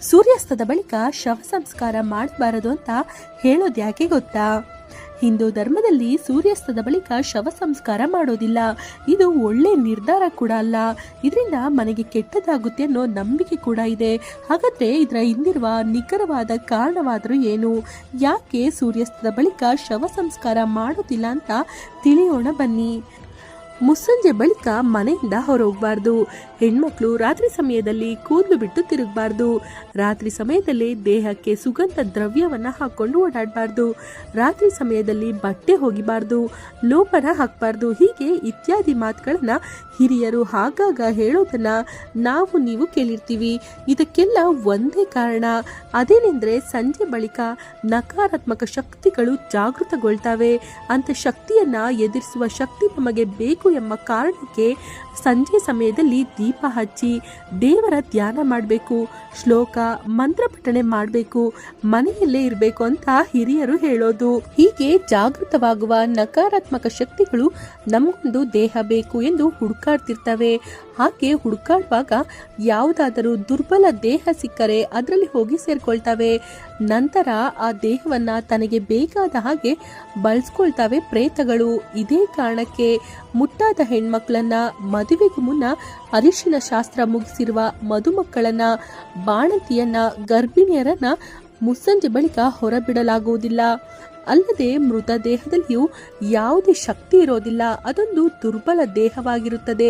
ಸೂರ್ಯಾಸ್ತದ ಬಳಿಕ ಶವ ಸಂಸ್ಕಾರ ಮಾಡಬಾರದು ಅಂತ ಹೇಳೋದ್ಯಾಕೆ ಗೊತ್ತಾ? ಹಿಂದೂ ಧರ್ಮದಲ್ಲಿ ಸೂರ್ಯಾಸ್ತದ ಬಳಿಕ ಶವ ಸಂಸ್ಕಾರ ಮಾಡೋದಿಲ್ಲ. ಇದು ಒಳ್ಳೆ ನಿರ್ಧಾರ ಕೂಡ ಅಲ್ಲ. ಇದರಿಂದ ಮನೆಗೆ ಕೆಟ್ಟದಾಗುತ್ತೆ ಅನ್ನೋ ನಂಬಿಕೆ ಕೂಡ ಇದೆ. ಹಾಗಾದ್ರೆ ಇದರ ಹಿಂದಿರುವ ನಿಖರವಾದ ಕಾರಣವಾದರೂ ಏನು? ಯಾಕೆ ಸೂರ್ಯಾಸ್ತದ ಬಳಿಕ ಶವ ಸಂಸ್ಕಾರ ಮಾಡೋದಿಲ್ಲ ಅಂತ ತಿಳಿಯೋಣ ಬನ್ನಿ. ಮುಸ್ಸಂಜೆ ಬಳಿಕ ಮನೆಯಿಂದ ಹೊರಗೋಗಬಾರ್ದು. ಹೆಣ್ಮಕ್ಳು ರಾತ್ರಿ ಸಮಯದಲ್ಲಿ ಕೂದಲು ಬಿಟ್ಟು ತಿರುಗಬಾರ್ದು. ರಾತ್ರಿ ಸಮಯದಲ್ಲಿ ದೇಹಕ್ಕೆ ಸುಗಂಧ ದ್ರವ್ಯವನ್ನ ಹಾಕೊಂಡು ಓಡಾಡಬಾರ್ದು. ರಾತ್ರಿ ಸಮಯದಲ್ಲಿ ಬಟ್ಟೆ ಹೋಗಿಬಾರ್ದು, ಲೋಪನ ಹಾಕಬಾರ್ದು. ಹೀಗೆ ಇತ್ಯಾದಿ ಮಾತುಗಳನ್ನ ಹಿರಿಯರು ಆಗಾಗ ಹೇಳೋದನ್ನ ನೀವು ಕೇಳಿರ್ತೀವಿ. ಇದಕ್ಕೆಲ್ಲ ಒಂದೇ ಕಾರಣ, ಅದೇನೆಂದ್ರೆ ಸಂಜೆ ಬಳಿಕ ನಕಾರಾತ್ಮಕ ಶಕ್ತಿಗಳು ಜಾಗೃತಗೊಳ್ತವೆ. ಅಂತ ಶಕ್ತಿಯನ್ನ ಎದುರಿಸುವ ಶಕ್ತಿ ನಮಗೆ ಬೇಕು ಎಂಬ ಕಾರಣಕ್ಕೆ ಸಂಜೆ ಸಮಯದಲ್ಲಿ ದೀಪ ಹಚ್ಚಿ ದೇವರ ಧ್ಯಾನ ಮಾಡಬೇಕು, ಶ್ಲೋಕ ಮಂತ್ರ ಪಠಣೆ ಮಾಡಬೇಕು, ಮನೆಯಲ್ಲೇ ಇರಬೇಕು ಅಂತ ಹಿರಿಯರು ಹೇಳೋದು. ಹೀಗೆ ಜಾಗೃತವಾಗುವ ನಕಾರಾತ್ಮಕ ಶಕ್ತಿಗಳು ನಮಗೊಂದು ದೇಹ ಬೇಕು ಎಂದು ಹುಡುಕಾಡ್ತಿರ್ತವೆ. ಹಾಗೆ ಹುಡುಕಾಡುವಾಗ ಯಾವುದಾದರೂ ದುರ್ಬಲ ದೇಹ ಸಿಕ್ಕರೆ ಅದರಲ್ಲಿ ಹೋಗಿ ಸೇರ್ಕೊಳ್ತವೆ. ನಂತರ ಆ ದೇಹವನ್ನ ತನಗೆ ಬೇಕಾದ ಹಾಗೆ ಬಳಸ್ಕೊಳ್ತವೆ ಪ್ರೇತಗಳು. ಇದೇ ಕಾರಣಕ್ಕೆ ಮುಟ್ಟಾದ ಹೆಣ್ಮಕ್ಳನ್ನ ಮದುವೆಗೂ ಮುನ್ನ ಅರಿಶಿನ ಶಾಸ್ತ್ರ ಮುಗಿಸಿರುವ ಮದುಮಕ್ಕಳನ್ನ, ಬಾಣಂತಿಯನ್ನ, ಗರ್ಭಿಣಿಯರನ್ನ ಮುಸ್ಸಂಜೆ ಬಳಿಕ ಹೊರಬಿಡಲಾಗುವುದಿಲ್ಲ. ಅಲ್ಲದೆ ಮೃತ ದೇಹದಲ್ಲಿಯೂ ಯಾವುದೇ ಶಕ್ತಿ ಇರೋದಿಲ್ಲ. ಅದೊಂದು ದುರ್ಬಲ ದೇಹವಾಗಿರುತ್ತದೆ.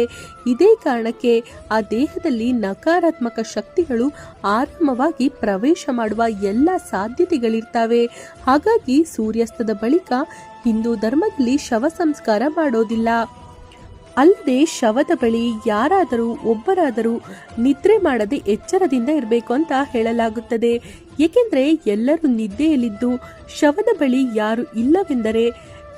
ಇದೇ ಕಾರಣಕ್ಕೆ ಆ ದೇಹದಲ್ಲಿ ನಕಾರಾತ್ಮಕ ಶಕ್ತಿಗಳು ಆರಾಮವಾಗಿ ಪ್ರವೇಶ ಮಾಡುವ ಎಲ್ಲ ಸಾಧ್ಯತೆಗಳಿರ್ತವೆ. ಹಾಗಾಗಿ ಸೂರ್ಯಾಸ್ತದ ಬಳಿಕ ಹಿಂದೂ ಧರ್ಮದಲ್ಲಿ ಶವ ಸಂಸ್ಕಾರ ಮಾಡೋದಿಲ್ಲ. ಅಲ್ಲದೆ ಶವದ ಬಳಿ ಯಾರಾದರೂ ಒಬ್ಬರಾದರೂ ನಿದ್ರೆ ಮಾಡದೆ ಎಚ್ಚರದಿಂದ ಇರಬೇಕು ಅಂತ ಹೇಳಲಾಗುತ್ತದೆ. ಏಕೆಂದರೆ ಎಲ್ಲರೂ ನಿದ್ದೆಯಲ್ಲಿದ್ದು ಶವದ ಬಳಿ ಯಾರು ಇಲ್ಲವೆಂದರೆ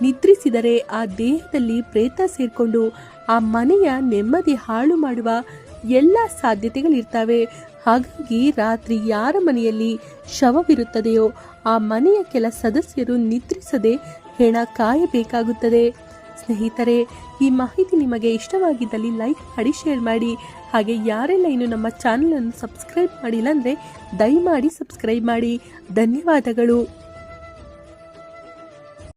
ನಿದ್ರಿಸಿದರೆ ಆ ದೇಹದಲ್ಲಿ ಪ್ರೇತ ಸೇರ್ಕೊಂಡು ಆ ಮನೆಯ ನೆಮ್ಮದಿ ಹಾಳು ಮಾಡುವ ಎಲ್ಲ ಸಾಧ್ಯತೆಗಳಿರ್ತವೆ. ಹಾಗಾಗಿ ರಾತ್ರಿ ಯಾರ ಮನೆಯಲ್ಲಿ ಶವವಿರುತ್ತದೆಯೋ ಆ ಮನೆಯ ಕೆಲ ಸದಸ್ಯರು ನಿದ್ರಿಸದೆ ಹೆಣ ಕಾಯಬೇಕಾಗುತ್ತದೆ. ಸ್ನೇಹಿತರೆ, ಈ ಮಾಹಿತಿ ನಿಮಗೆ ಇಷ್ಟವಾಗಿದ್ದಲ್ಲಿ ಲೈಕ್ ಮಾಡಿ, ಶೇರ್ ಮಾಡಿ. ಹಾಗೆ ಯಾರೆಲ್ಲ ಇನ್ನು ನಮ್ಮ ಚಾನಲನ್ನು ಸಬ್ಸ್ಕ್ರೈಬ್ ಮಾಡಿಲ್ಲ ಅಂದರೆ ದಯಮಾಡಿ ಸಬ್ಸ್ಕ್ರೈಬ್ ಮಾಡಿ. ಧನ್ಯವಾದಗಳು.